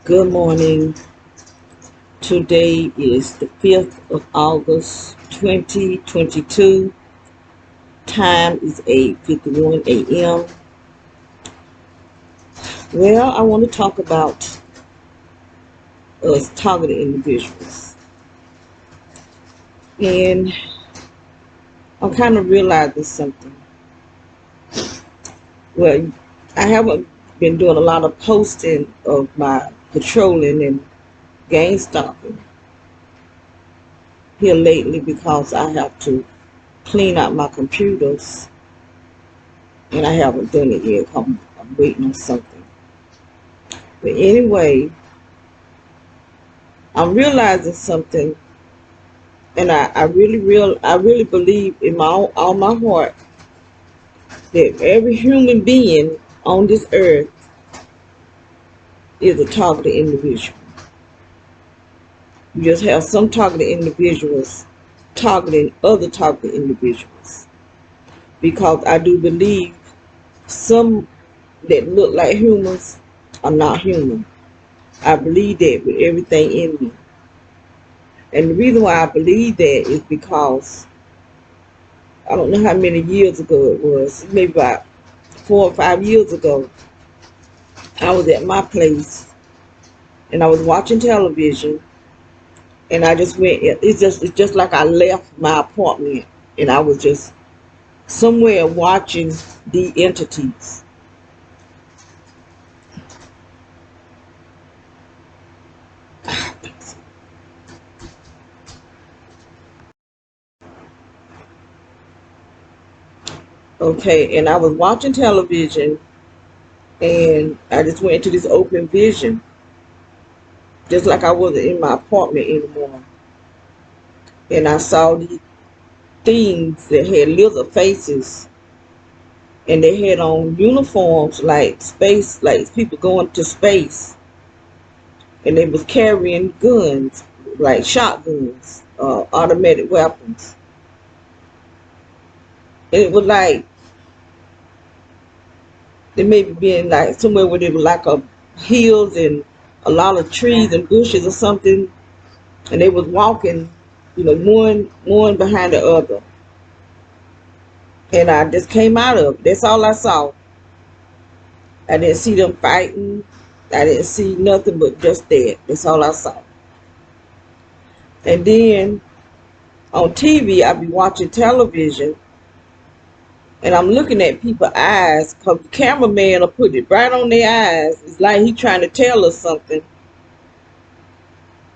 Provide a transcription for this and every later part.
Good morning. Today is the 5th of August, 2022. Time is 8:51 a.m. Well, I want to talk about us targeted individuals. And I'm kind of realizing something. Well, I haven't been doing a lot of posting of my patrolling and game stalking here lately because I have to clean out my computers and I haven't done it yet. I'm waiting on something. But anyway, I'm realizing something, and I really believe in all my heart that every human being on this earth is a targeted individual. You just have some targeted individuals targeting other targeted individuals, because I do believe some that look like humans are not human. I believe that with everything in me. And the reason why I believe that is because I don't know how many years ago it was, maybe about 4 or 5 years ago, I was at my place and I was watching television, and I just went, it's just like I left my apartment and I was just somewhere watching the entities. Okay, and I was watching television and I just went into this open vision, just like I wasn't in my apartment anymore. And I saw these things that had lizard faces, and they had on uniforms like space, like people going to space, and they was carrying guns, like shotguns, automatic weapons. And it was like they maybe being like somewhere where there was like a hills and a lot of trees and bushes or something, and they was walking, one behind the other. And I just came out of it. That's all I saw. I didn't see them fighting. I didn't see nothing but just that. That's all I saw. And then on TV, I be watching television, and I'm looking at people's eyes, because the cameraman will put it right on their eyes. It's like he trying to tell us something.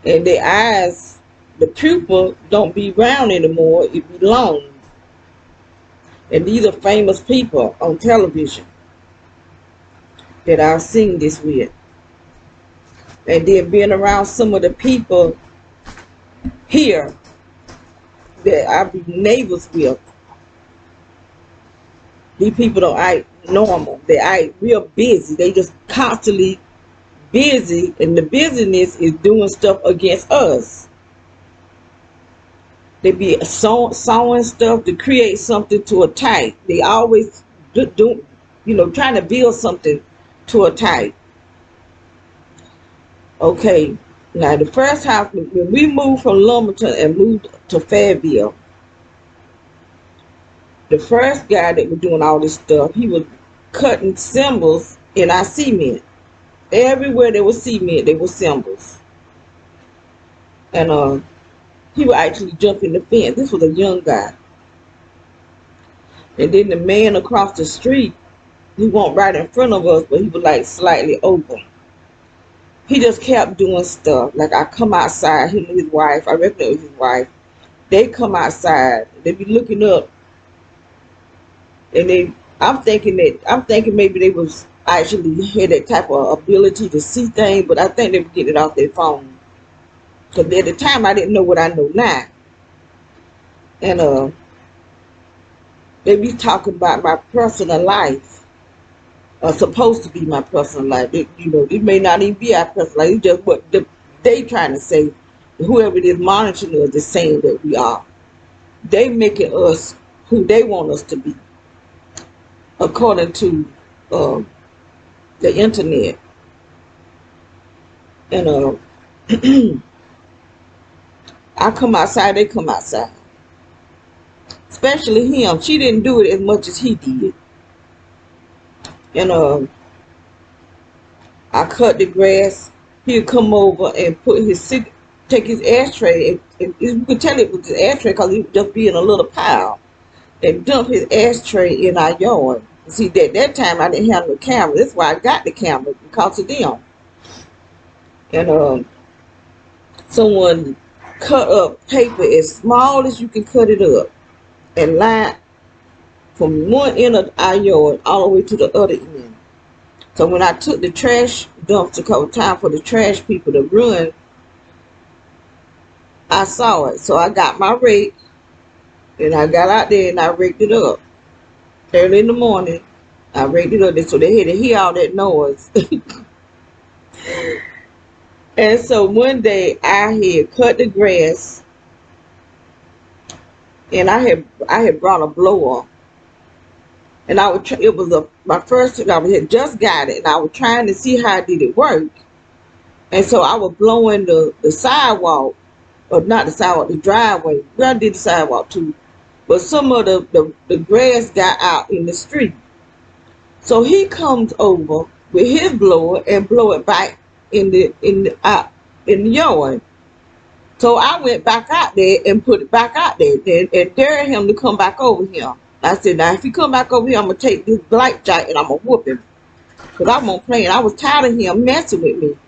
And their eyes, the pupil don't be round anymore. It be long. And these are famous people on television that I've seen this with. And then being around some of the people here that I be neighbors with. These people don't act normal. They act real busy. They just constantly busy, and the busyness is doing stuff against us. They be sewing stuff to create something to attack. They always do trying to build something to attack. Okay, now the first house, when we moved from Lumberton and moved to Fayetteville, the first guy that was doing all this stuff, he was cutting symbols in our cement. Everywhere there was cement, there were symbols. And he would actually jump in the fence. This was a young guy. And then the man across the street, he wasn't right in front of us, but he was like slightly over. He just kept doing stuff. Like I come outside, him and his wife, I reckon it was his wife, they come outside, they be looking up, and I'm thinking maybe they was actually had that type of ability to see things, but I think they were getting it off their phone. Because at the time I didn't know what I know now. And they be talking about my personal life. Supposed to be my personal life. It may not even be our personal life. It's just what they trying to say. Whoever it is monitoring us is saying that we are. They making us who they want us to be, according to the internet. And I come outside, they come outside. Especially him. She didn't do it as much as he did. And I cut the grass. He'd come over and put take his ashtray. And you could tell it was his ashtray because he would just be in a little pile. And dump his ashtray in our yard. See, that time I didn't have no camera. That's why I got the camera, because of them. And someone cut up paper as small as you can cut it up and line from one end of our yard all the way to the other end. So when I took the trash dumpster, because it was time for the trash people to run, I saw it. So I got my rake and I got out there and I raked it up. Early in the morning, I raked it up there so they had to hear all that noise. And so one day I had cut the grass and I had brought a blower. And it was my first thing. I had just got it and I was trying to see how did it work. And so I was blowing the sidewalk, or not the sidewalk, the driveway. Well, I did the sidewalk too. But some of the grass got out in the street. So he comes over with his blower and blow it back in the yard. So I went back out there and put it back out there and dare him to come back over here. I said, now if he come back over here, I'm gonna take this black jacket and I'm gonna whoop him. Cause I won't play. And I was tired of him messing with me.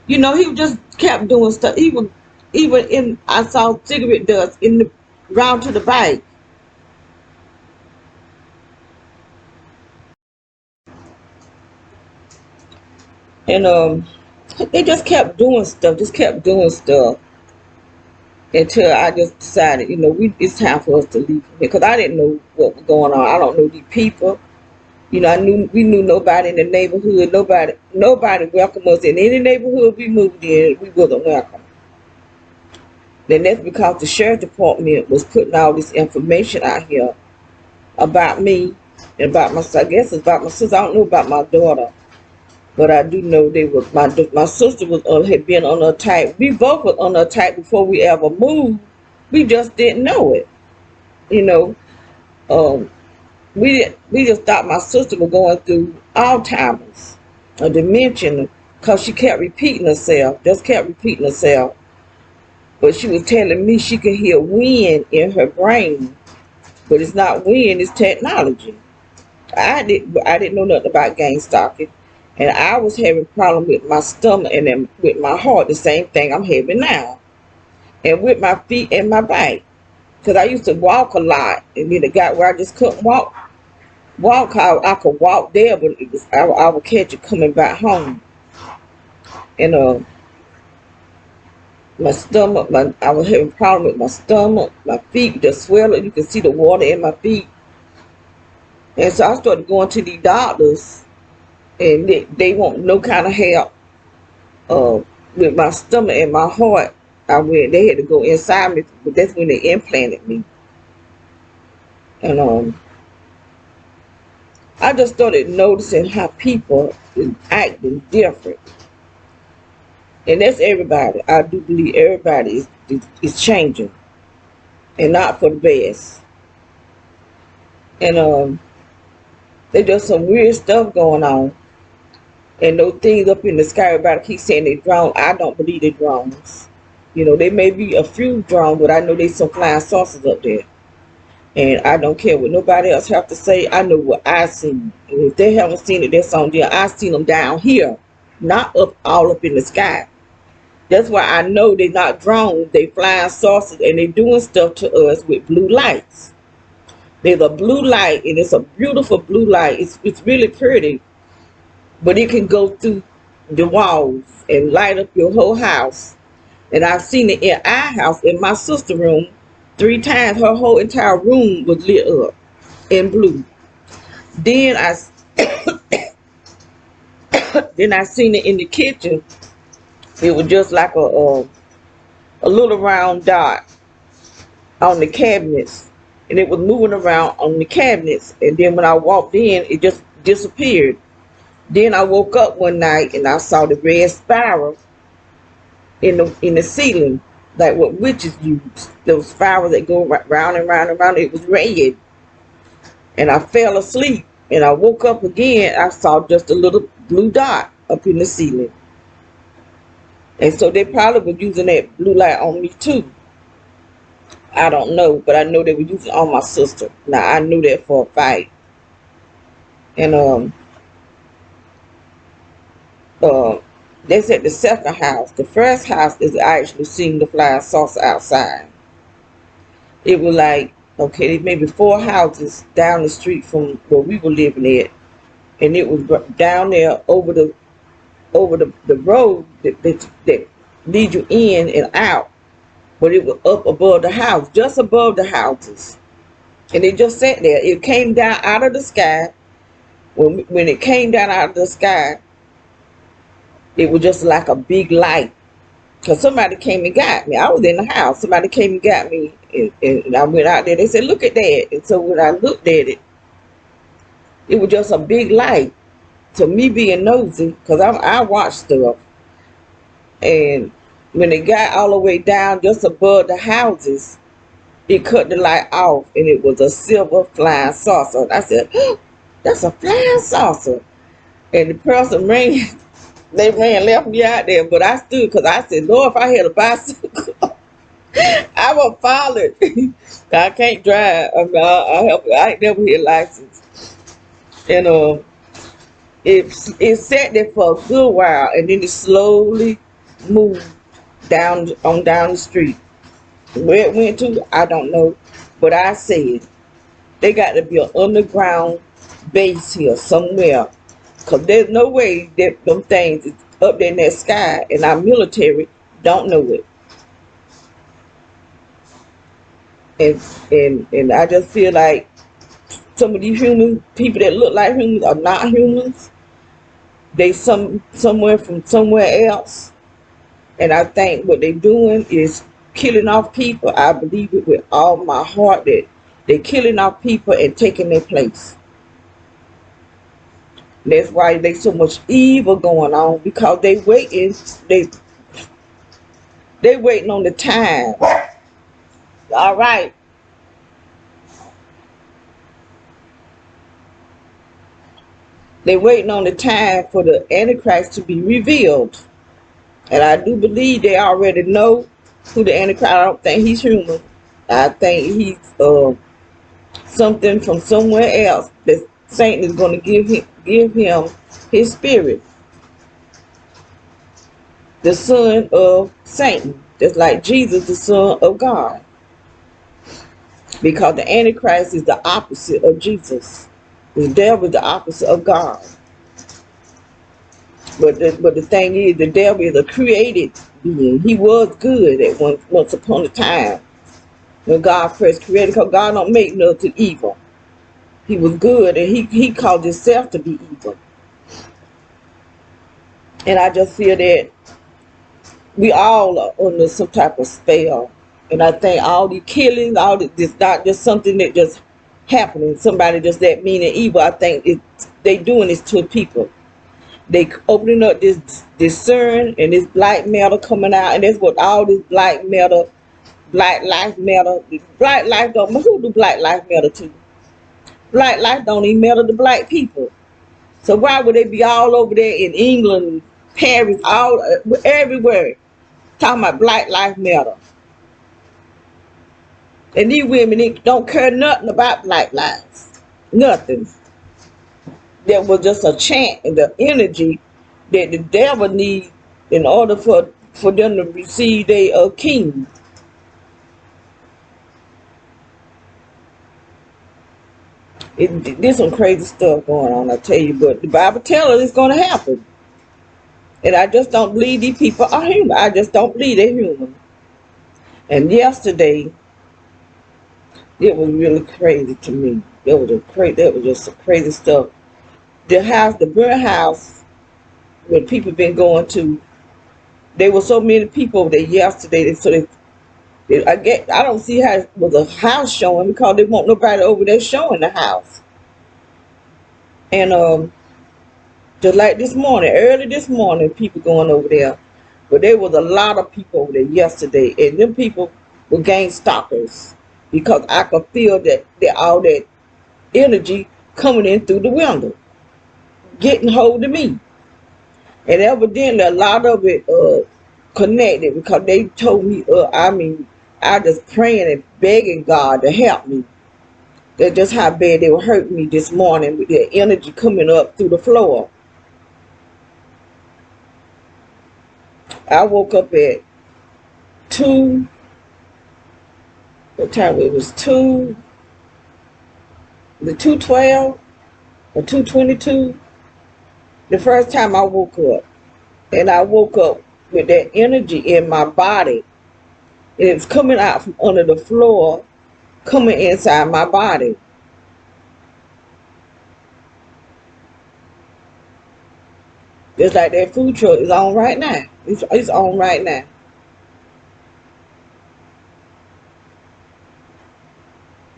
You know, he just kept doing stuff. I saw cigarette dust in the round to the bike. And they just kept doing stuff, until I just decided, it's time for us to leave here. Because I didn't know what was going on. I don't know these people. We knew nobody in the neighborhood. Nobody welcomed us in any neighborhood we moved in. We wasn't welcome. Then that's because the sheriff department was putting all this information out here about me and about my, I guess it's about my sister. I don't know about my daughter. But I do know my sister had been on attack. We both were on attack before we ever moved. We just didn't know it. We just thought my sister was going through Alzheimer's, a dementia, because she kept repeating herself, But she was telling me she could hear wind in her brain, but it's not wind, it's technology. I didn't know nothing about gang stalking. And I was having problems with my stomach and then with my heart, the same thing I'm having now. And with my feet and my back. Because I used to walk a lot. And then it got where I just couldn't walk. I could walk there, but I would catch it coming back home. And my stomach, I was having problems with my stomach. My feet just swelling. You can see the water in my feet. And so I started going to these doctors. And they want no kind of help with my stomach and my heart. They had to go inside me, but that's when they implanted me. And I just started noticing how people is acting different. And that's everybody. I do believe everybody is changing. And not for the best. And there's just some weird stuff going on. And those things up in the sky, everybody keeps saying they drones. I don't believe they drones. There may be a few drones, but I know there's some flying saucers up there. And I don't care what nobody else have to say. I know what I seen. And if they haven't seen it, that's on there. I seen them down here, not all up in the sky. That's why I know they're not drones. They flying saucers, and they doing stuff to us with blue lights. There's a blue light, and it's a beautiful blue light. It's really pretty. But it can go through the walls and light up your whole house. And I've seen it in our house, in my sister's room, 3 times. Her whole entire room was lit up in blue. Then I seen it in the kitchen. It was just like a little round dot on the cabinets. And it was moving around on the cabinets. And then when I walked in, it just disappeared. Then I woke up one night and I saw the red spiral in the ceiling, like what witches use. Those spirals that go round and round and round. It was red, and I fell asleep. And I woke up again. I saw just a little blue dot up in the ceiling, and so they probably were using that blue light on me too. I don't know, but I know they were using it on my sister. Now I knew that for a fact. And that's at the second house. The first house is I actually seen the flying saucer outside. It was like, okay, maybe 4 houses down the street from where we were living at, and it was down there over the road that lead you in and out, but it was up above the house, just above the houses, and it just sat there. It came down out of the sky. When it came down out of the sky, it was just like a big light. Because somebody came and got me. I was in the house. Somebody came and got me, and I went out there. They said, look at that. And so when I looked at it, it was just a big light. So me being nosy, because I watch stuff. And when it got all the way down just above the houses, it cut the light off, and it was a silver flying saucer. I said, oh, that's a flying saucer. And the person ran. They ran, left me out there, but I stood because I said, Lord, if I had a bicycle, I would follow it. I can't drive. I ain't never had a license. And it sat there for a good while, and then it slowly moved down the street. Where it went to, I don't know. But I said, they got to be an underground base here somewhere. Because there's no way that them things is up there in that sky, and our military don't know it. And I just feel like some of these human people that look like humans are not humans. They somewhere from somewhere else. And I think what they're doing is killing off people. I believe it with all my heart that they're killing off people and taking their place. That's why there's so much evil going on, because they waiting on the time. All right. They waiting on the time for the Antichrist to be revealed. And I do believe they already know who the Antichrist. I don't think he's human. I think he's something from somewhere else that Satan is going to give him his spirit. The son of Satan, just like Jesus, the son of God. Because the Antichrist is the opposite of Jesus. The devil is the opposite of God. But the thing is, the devil is a created being. He was good at once upon a time when God first created, because God don't make nothing evil. He was good, and he called himself to be evil. And I just feel that we all are under some type of spell. And I think all the killings, all this not just something that just happening. Somebody just that mean and evil. I think they doing this to people. They opening up this discern and this black matter coming out, and that's what all this black matter, black life matter, black life don't. Who do black life matter to? Black life don't even matter to black people. So why would they be all over there in England, Paris, all everywhere, talking about black life matter? And these women, they don't care nothing about black lives, nothing. That was just a chant and the energy that the devil needs in order for them to receive their king. There's some crazy stuff going on, I tell you, but the Bible tells us it's going to happen. And I just don't believe these people are human. I just don't believe they're human. And yesterday, it was really crazy to me. That was just some crazy stuff. The burnt house, where people been going to, there were so many people over there yesterday. So I don't see how it was a house showing, because they want nobody over there showing the house. And just like this morning, early this morning, people going over there. But there was a lot of people over there yesterday, and them people were gang stalkers because I could feel that all that energy coming in through the window, getting hold of me. And evidently a lot of it connected because they told me, I just praying and begging God to help me. That's just how bad they were hurting me this morning with their energy coming up through the floor. I woke up at 2, what time it was, 2:12 or 2:22. The first time I woke up. And I woke up with that energy in my body. And it's coming out from under the floor, coming inside my body. Just like that food truck is on right now. It's on right now.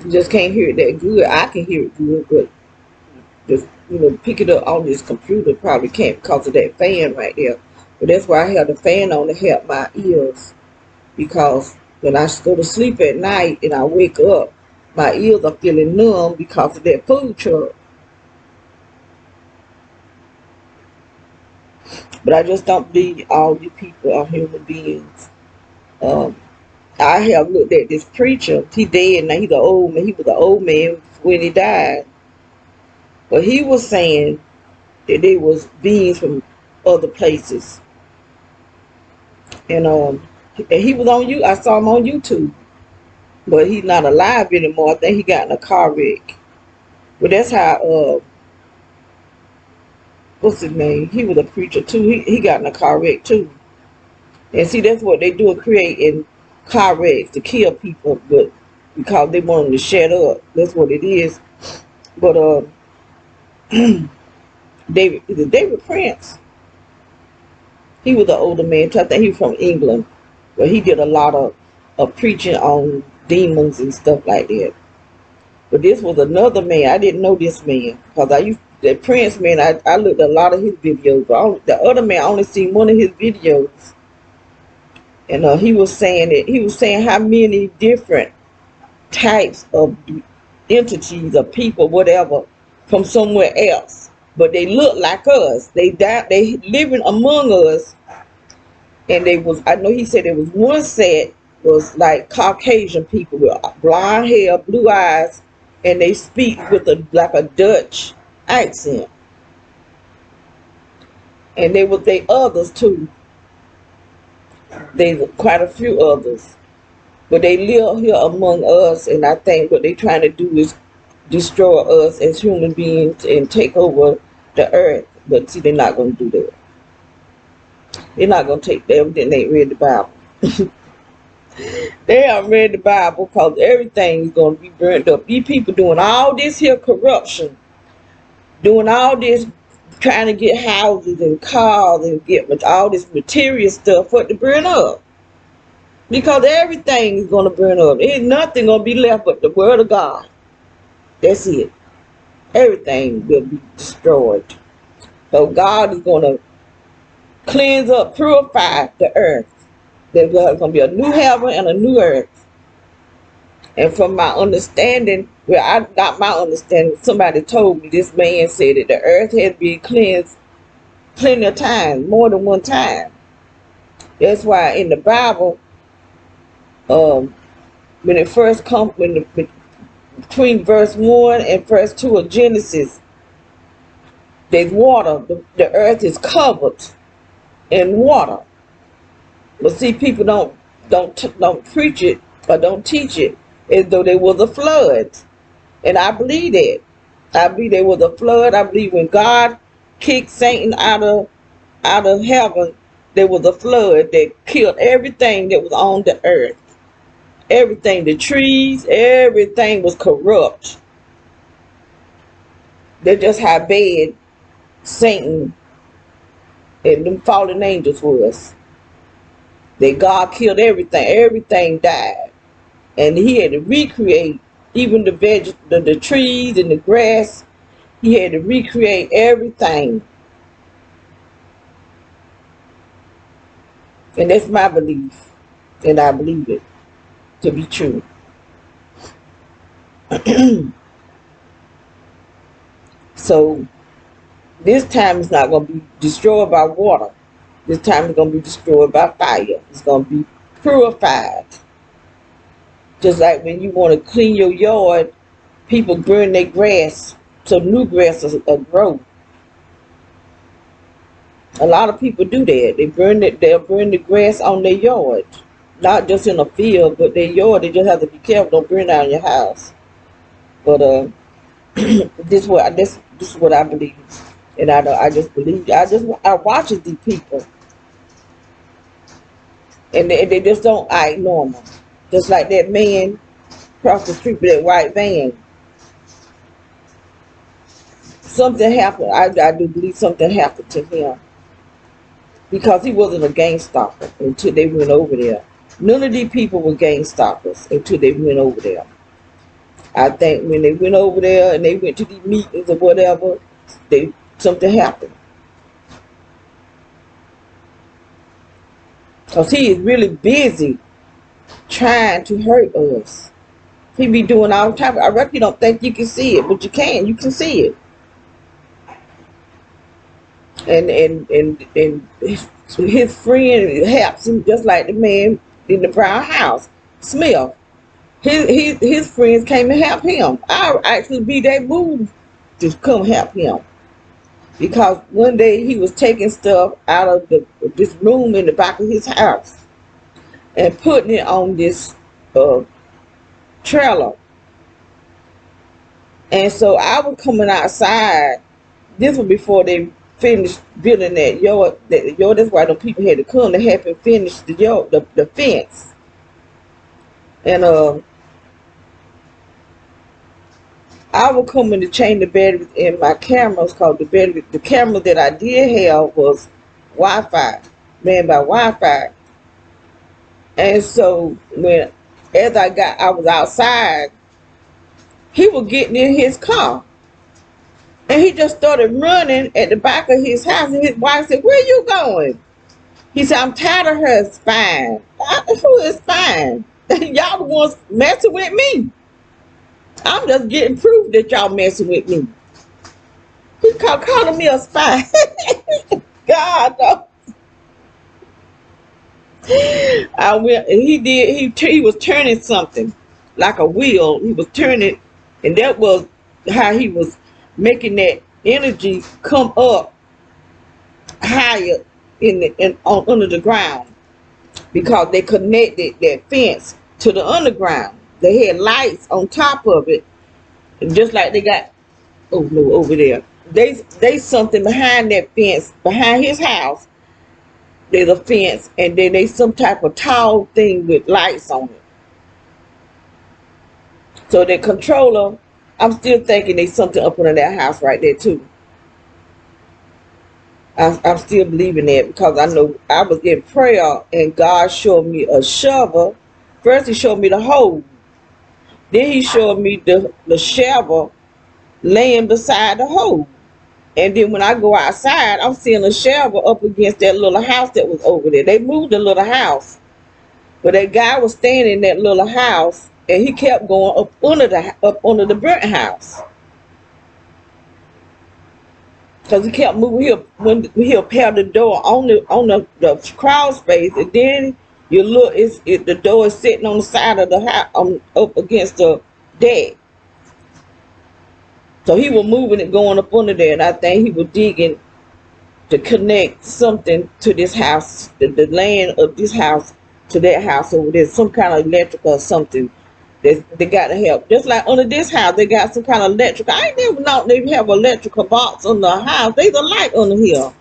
You just can't hear it that good. I can hear it good, but just pick it up on this computer probably can't because of that fan right there. But that's why I have the fan on to help my ears, because when I go to sleep at night and I wake up, my ears are feeling numb because of that food truck. But I just don't believe all you people are human beings. I have looked at this preacher. He dead now. He's an old man. He was an old man when he died. But he was saying that they was beings from other places. And he was on you. I saw him on YouTube. But he's not alive anymore. I think he got in a car wreck. But that's how what's his name? He was a preacher too. He got in a car wreck too. And see, that's what they do, creating car wrecks to kill people, but because they want them to shut up. That's what it is. But David Prince, he was an older man too. I think he was from England, but he did a lot of preaching on demons and stuff like that. But this was another man. I didn't know this man because the Prince man. I looked at a lot of his videos, but the other man I only seen one of his videos. And he was saying how many different types of entities or people, whatever, from somewhere else, but they look like us. They living among us, and I know he said there was one set was like Caucasian people with blonde hair, blue eyes, and they speak with like a Dutch accent, and they others too. There's quite a few others, but they live here among us, and I think what they're trying to do is destroy us as human beings and take over the earth. But see, they're not going to do that. They're not going to take them. Then they read the Bible. They haven't read the Bible because everything is going to be burnt up. These people doing all this here corruption, doing all this, trying to get houses and cars and get all this material stuff for it to burn up. Because everything is going to burn up. Ain't nothing going to be left but the word of God. That's it. Everything will be destroyed. So God is going to cleanse up, purify the earth. There's going to be a new heaven and a new earth. And from my understanding, I got my understanding, somebody told me, this man said that the earth had been cleansed plenty of times, more than one time. That's why in the Bible, when it first comes, between verse 1 and verse 2 of Genesis, there's water. The earth is covered in water. But see, people don't preach it or don't teach it as though there was a flood. And I believe that. I believe there was a flood. I believe when God kicked Satan out of heaven, there was a flood that killed everything that was on the earth. Everything, the trees, everything was corrupt. That's just how bad Satan and them fallen angels was. That God killed everything. Everything died. And he had to recreate even the trees and the grass. He had to recreate everything. And that's my belief, and I believe it to be true. So this time it's not going to be destroyed by water. This time it's going to be destroyed by fire. It's going to be purified. Just like when you want to clean your yard, people burn their grass so new grass will grow. A lot of people do that. They'll burn the grass on their yard. Not just in a field, but their yard. They just have to be careful. Don't burn down your house. But this is what I believe. And I just believe. I watch these people. And they just don't act normal. Just like that man across the street with that white van. Something happened. I do believe something happened to him. Because he wasn't a gang stalker until they went over there. None of these people were gang stalkers until they went over there. I think when they went over there and they went to these meetings or whatever, something happened. Because he is really busy trying to hurt us. He be doing all the time. I reckon you don't think you can see it, but you can. You can see it. And his friend helps him, just like the man in the brown house, Smith. His friends came to help him. I actually be that moved to come help him, because one day he was taking stuff out of this room in the back of his house and putting it on this trailer. And so I was coming outside. This was before they finished building that yard. That's why the people had to come to help him finish the yard, the fence. And I was coming to change the batteries in my cameras, because the camera that I did have was Wi-Fi, ran by Wi-Fi. And so as I was outside, he was getting in his car. And he just started running at the back of his house. And his wife said, "Where you going?" He said, "I'm tired of her spying." Who is spying? Y'all the ones messing with me. I'm just getting proof that y'all messing with me. He calling me a spy. God, no. I went, and he was turning something like a wheel. He was turning, and that was how he was making that energy come up higher under the ground, because they connected that fence to the underground. They had lights on top of it, and just like they got over there. They something behind that fence, behind his house. There's a fence, and then they some type of tall thing with lights on it. So the controller, I'm still thinking there's something up under that house right there too. I'm still believing that, because I know I was in prayer and God showed me a shovel. First he showed me the hole. Then he showed me the shovel laying beside the hole. And then when I go outside, I'm seeing a shovel up against that little house that was over there. They moved the little house, but that guy was staying in that little house, and he kept going up under the burnt house, because he kept moving. He'll pair the door on the crawl space, and then you look, the door is sitting on the side of the house, up against the deck. So he was moving it, going up under there, and I think he was digging to connect something to this house, the land of this house to that house over there, some kind of electrical or something. They got to help. Just like under this house, they got some kind of electrical. I ain't never know they have electrical box on the house. There's a light under here.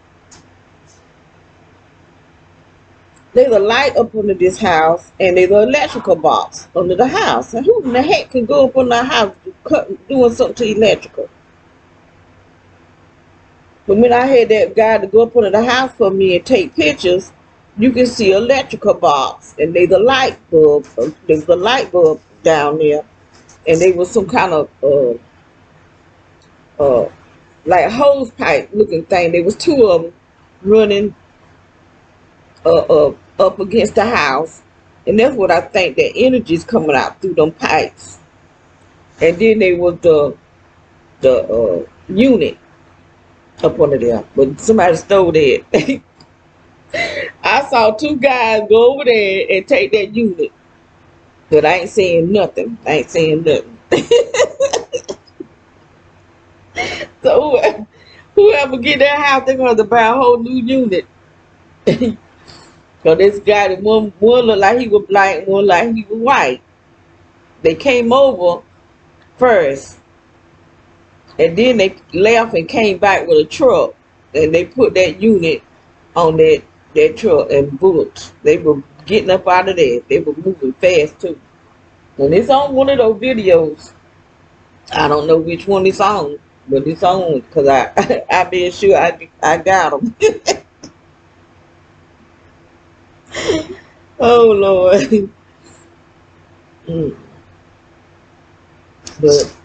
There's a light up under this house, and there's an electrical box under the house. And who in the heck can go up under the house doing something to electrical? But when I had that guy to go up under the house for me and take pictures, you can see an electrical box, and there's a light bulb. There's a light bulb down there, and there was some kind of like hose pipe looking thing. There was two of them running up against the house. And that's what I think that energy is coming out through them pipes. And then they was the unit up under there. But somebody stole that. I saw two guys go over there and take that unit. But I ain't saying nothing. I ain't saying nothing. So whoever get that house, they're gonna have to buy a whole new unit. So this guy, one looked like he was black, one like he was white. They came over first, and then they left and came back with a truck, and they put that unit on that truck and bullets. They were getting up out of there. They were moving fast too. And it's on one of those videos. I don't know which one it's on, but it's on because I been sure I got them. Oh Lord. But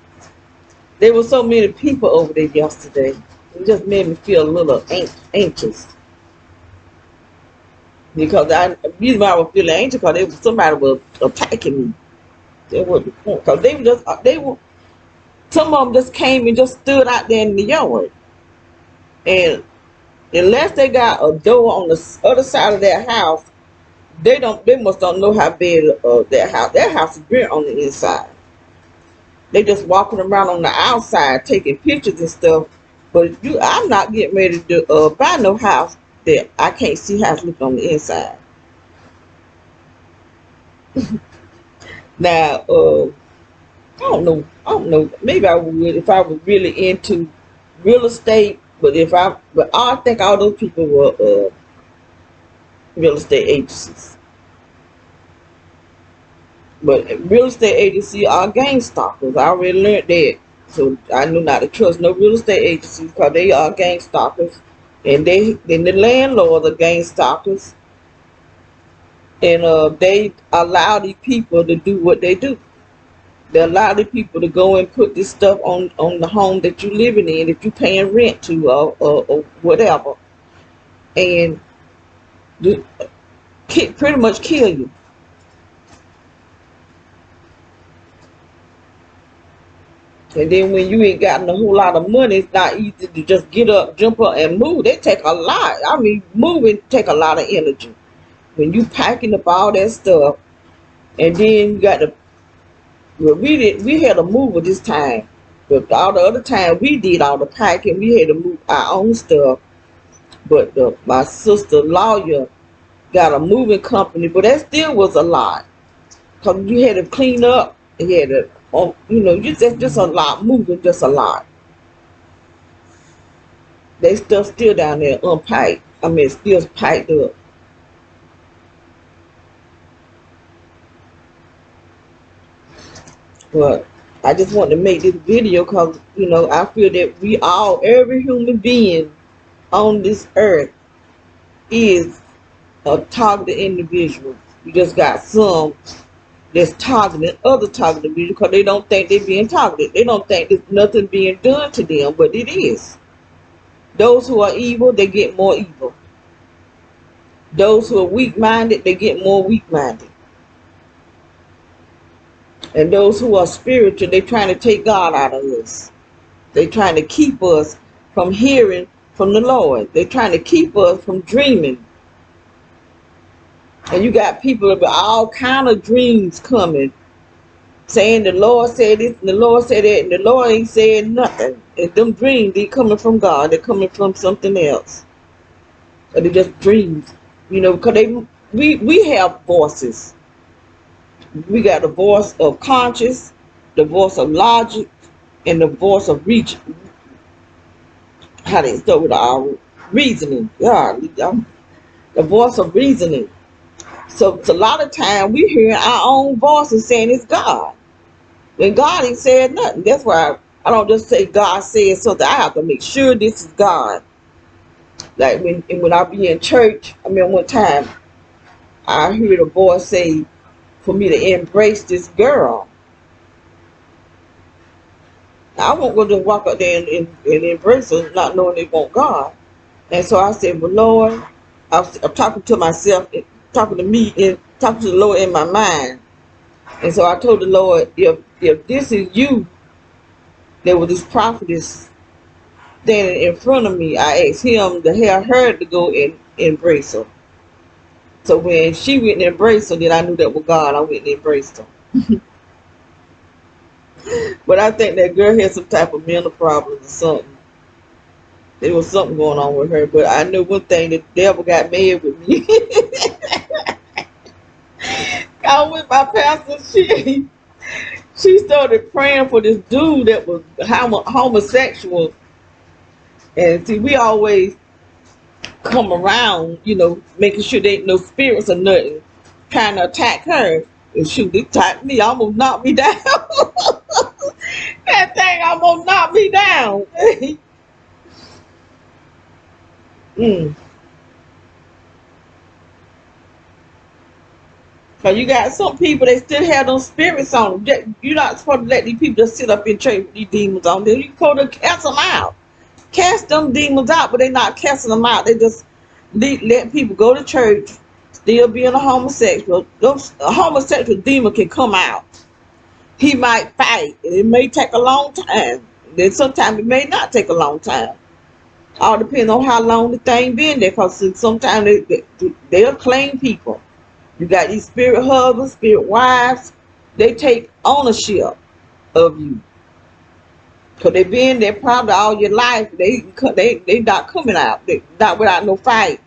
there were so many people over there yesterday. It just made me feel a little anxious. Because the reason why I was feeling anxious because somebody was attacking me. That was the point. Because some of them just came and just stood out there in the yard. And unless they got a door on the other side of their house, they must don't know how bad their house is built on the inside. They just walking around on the outside taking pictures and stuff. But I'm not getting ready to buy no house that I can't see how it's looking on the inside. Now, I don't know. Maybe I would if I was really into real estate. But I think all those people were real estate agencies. But real estate agencies are gang stalkers. I already learned that. So I knew not to trust no real estate agencies because they are gang stalkers. And then the landlords are gang stalkers. And they allow these people to do what they do. They allow the people to go and put this stuff on the home that you're living in, that you're paying rent to or whatever. And pretty much kill you. And then when you ain't gotten a whole lot of money, it's not easy to just get up, jump up, and move. They take a lot. I mean, moving take a lot of energy. When you packing up all that stuff, and then you got to. Well, we had a mover this time, but all the other time we did all the packing. We had to move our own stuff. But my sister lawyer got a moving company, but that still was a lot, cause you had to clean up. You had to. Just a lot moving, just a lot. They stuff still down there unpiped. I mean, still piped up. But I just want to make this video because I feel that every human being on this earth is a targeted individual. You just got some that's targeting other targeted individuals because they don't think they're being targeted. They don't think there's nothing being done to them, but it is. Those who are evil, they get more evil. Those who are weak-minded, they get more weak-minded. And those who are spiritual, they're trying to take God out of us. They're trying to keep us from hearing from the Lord. They're trying to keep us from dreaming. And you got people with all kind of dreams coming, saying the Lord said this and the Lord said that, and the Lord ain't saying nothing. And them dreams, they coming from God. They're coming from something else. Or they just dreams. Because we have voices. We got the voice of conscience, the voice of logic, and the voice of reason. How they start with our reasoning. Yeah, the voice of reasoning. So a lot of time we hear our own voices saying it's God. And God ain't said nothing. That's why I don't just say God said something. I have to make sure this is God. Like when I be in church, I mean one time I heard a voice say for me to embrace this girl. I won't go just walk up there and embrace her not knowing they want God. And so I said, well, Lord, I'm talking to myself talking to me and talking to the Lord in my mind. And so I told the Lord, if this is you, there was this prophetess standing in front of me. I asked him to have her to go and embrace her. So when she went and embraced her, then I knew that was God. I went and embraced her. But I think that girl had some type of mental problems or something. There was something going on with her. But I knew one thing, the devil got mad with me. I was with my pastor. She started praying for this dude that was homosexual. And see, we always come around, making sure there ain't no spirits or nothing trying to attack her. And shoot, they attacked me, almost knocked me down. That thing almost knocked me down. mm. But you got some people, they still have those spirits on them. You're not supposed to let these people just sit up in church with these demons on them. You're supposed to cast them out. Cast them demons out, but they're not casting them out. They just let people go to church, still being a homosexual. A homosexual demon can come out. He might fight, and it may take a long time. Then sometimes it may not take a long time. All depends on how long the thing been there, because sometimes they'll claim people. You got these spirit husbands, spirit wives. They take ownership of you. Because they've been there probably all your life. They not coming out. They not without no fight.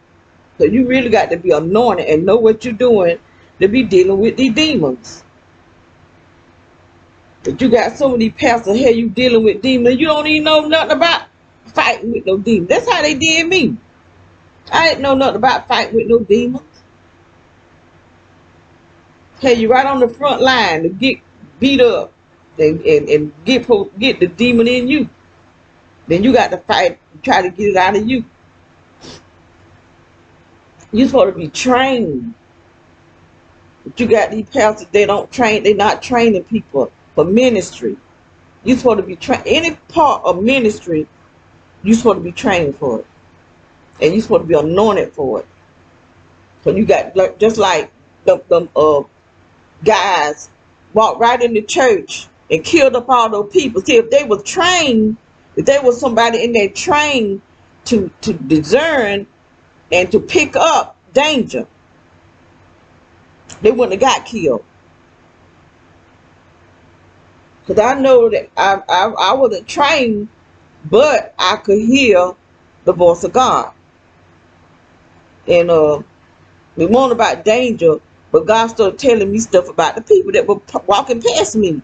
So you really got to be anointed and know what you're doing to be dealing with these demons. But you got so many pastors here, you dealing with demons. You don't even know nothing about fighting with no demons. That's how they did me. I didn't know nothing about fighting with no demons. Hey, you right on the front line to get beat up and get the demon in you. Then you got to fight, try to get it out of you. You're supposed to be trained. But you got these pastors, they're not training people for ministry. You're supposed to be trained. Any part of ministry, you're supposed to be trained for it. And you're supposed to be anointed for it. So you got, just like the guys walked right in the church and killed up all those people. See, if they were trained, if there was somebody in there trained to discern and to pick up danger, they wouldn't have got killed. Because I know that I wasn't trained, but I could hear the voice of God. And we warned about danger, but God started telling me stuff about the people that were walking past me.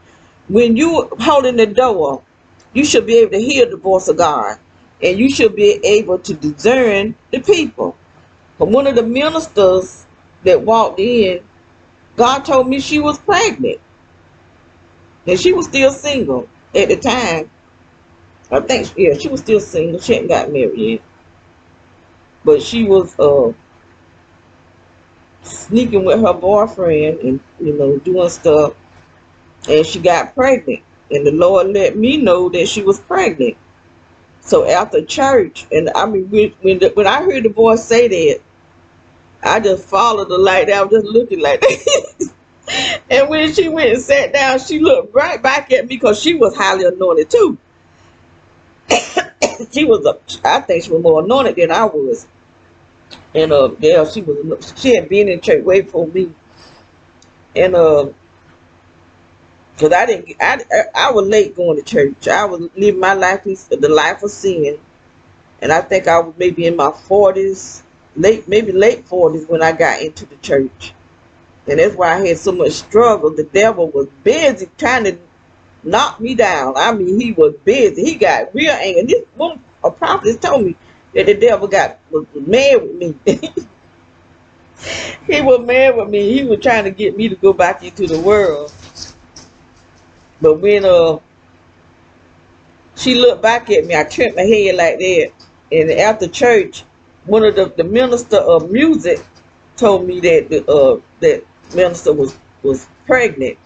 When you holding the door, you should be able to hear the voice of God. And you should be able to discern the people. But one of the ministers that walked in, God told me she was pregnant. And she was still single at the time. I think, yeah, she was still single. She hadn't got married yet. But she was sneaking with her boyfriend and, doing stuff. And she got pregnant. And the Lord let me know that she was pregnant. So after church, and I mean, when I heard the voice say that, I just followed her like that. I was just looking like that. And when she went and sat down, she looked right back at me because she was highly anointed too. I think she was more anointed than I was. And yeah, she had been in church way before me. And because I was late going to church. I was living my life, the life of sin. And I think I was maybe in my 40s, maybe late 40s when I got into the church. And that's why I had so much struggle. The devil was busy trying to knock me down. I mean, he was busy. He got real angry. This one, a prophet told me that the devil was mad with me. He was mad with me. He was trying to get me to go back into the world. But when she looked back at me, I turned my head like that. And after church, one of the minister of music told me that that minister was pregnant.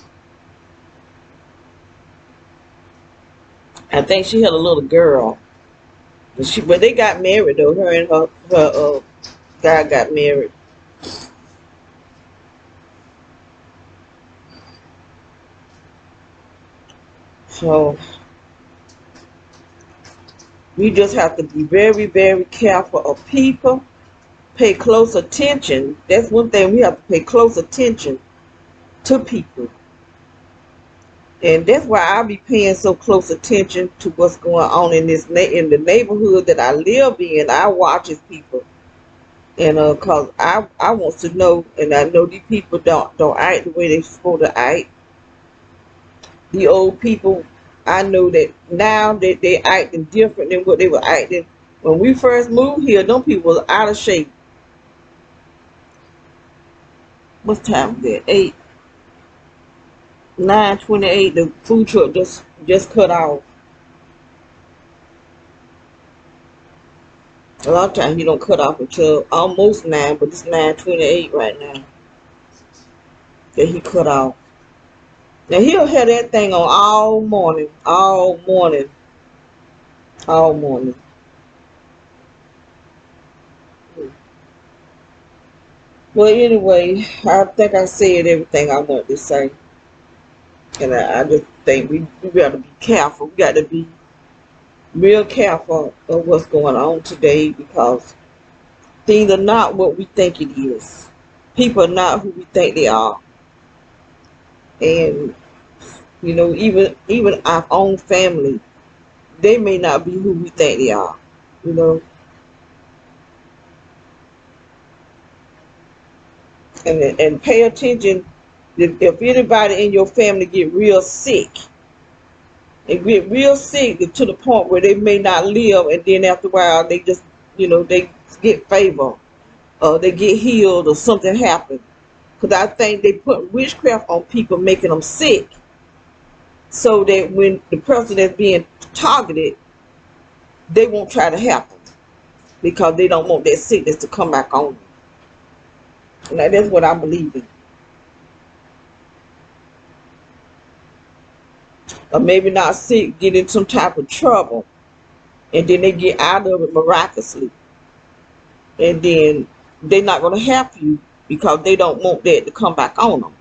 I think she had a little girl. But they got married though. Her and her guy got married. So we just have to be very, very careful of people. Pay close attention. That's one thing, we have to pay close attention to people. And that's why I be paying so close attention to what's going on in in the neighborhood that I live in. I watches people, and cause I want to know, and I know these people don't act the way they supposed to act. The old people, I know that now that they acting different than what they were acting when we first moved here. Them people was out of shape. What time is it? 9:28. The food truck just cut off. A lot of times you don't cut off until almost 9, but it's 9:28 right now that he cut off. Now he'll have that thing on all morning, all morning, all morning. Well, anyway, I think I said everything I wanted to say. And I just think we got to be careful. We got to be real careful of what's going on today, because things are not what we think it is. People are not who we think they are. And, you know, even our own family, they may not be who we think they are, you know. And pay attention. If anybody in your family get real sick, and get real sick to the point where they may not live, and then after a while they just, you know, they get favor, or they get healed, or something happens. Because I think they put witchcraft on people, making them sick, so that when the person that's being targeted, they won't try to help them, because they don't want that sickness to come back on them. And that's what I believe in. Or maybe not sick, get in some type of trouble, and then they get out of it miraculously, and then they're not going to help you because they don't want that to come back on them.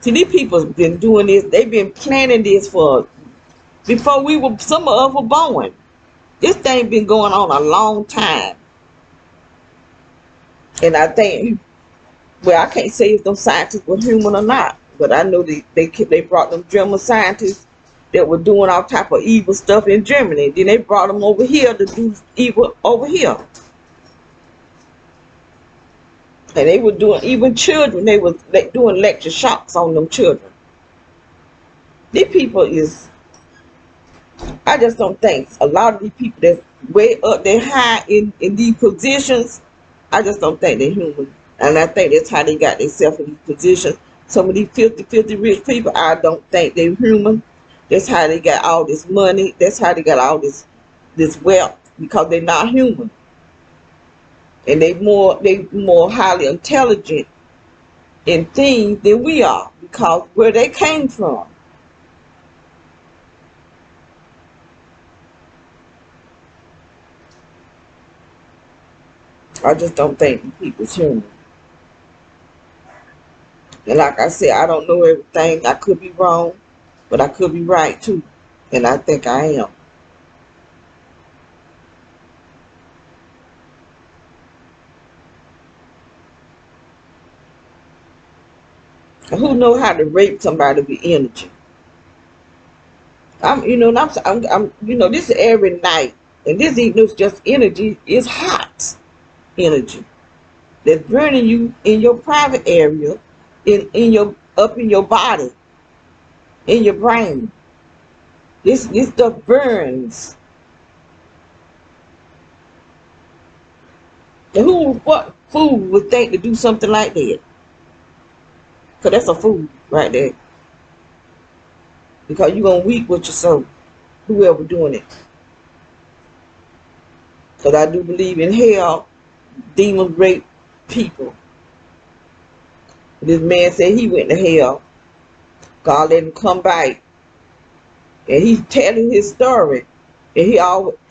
See, these people have been doing this. They've been planning this for before some of us were born. This thing been going on a long time, and I think, well, I can't say if those scientists were human or not, but I know they brought them German scientists that were doing all type of evil stuff in Germany. Then they brought them over here to do evil over here. And they were doing, even children, they were doing lecture shocks on them children. These people is, I just don't think a lot of these people that's way up there high in these positions, I just don't think they're human. And I think that's how they got themselves in these positions. Some of these filthy rich people, I don't think they're human. That's how they got all this money. That's how they got all this wealth, because they're not human. And they more highly intelligent in things than we are, because where they came from. I just don't think people's human. And like I said, I don't know everything. I could be wrong, but I could be right too. And I think I am. And who know how to rape somebody with energy? This is every night, and this ain't just energy. It's hot energy that's burning you in your private area, in your up in your body, in your brain. This stuff burns. And what fool would think to do something like that? Because that's a fool right there. Because you're going to weep with your soul, whoever doing it. Because I do believe in hell, demons rape people. This man said he went to hell. God let him come back. And he's telling his story. And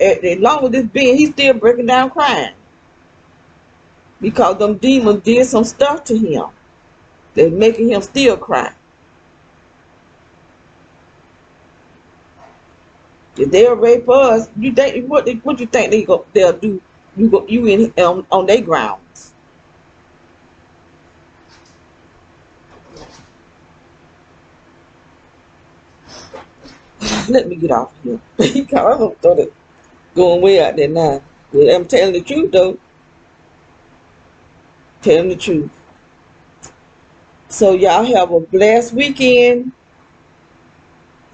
as long as this being, he's still breaking down crying. Because them demons did some stuff to him that's making him still cry. If they'll rape us, you think what you think they'll do? You in on their grounds. Let me get off here. Because I'm started going way out there now. But I'm telling the truth though. Telling the truth. So y'all have a blessed weekend.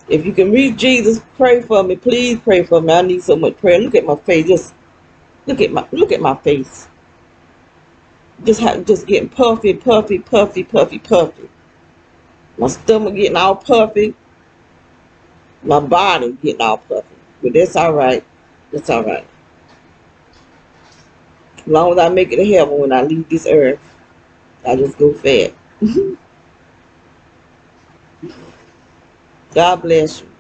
If you can reach Jesus, pray for me. Please pray for me. I need so much prayer. Look at my face. Just look at my face. Just getting puffy, puffy, puffy, puffy, puffy. My stomach getting all puffy. My body getting all puffy. But that's all right. That's all right. As long as I make it to heaven when I leave this earth, I just go fat. God bless you.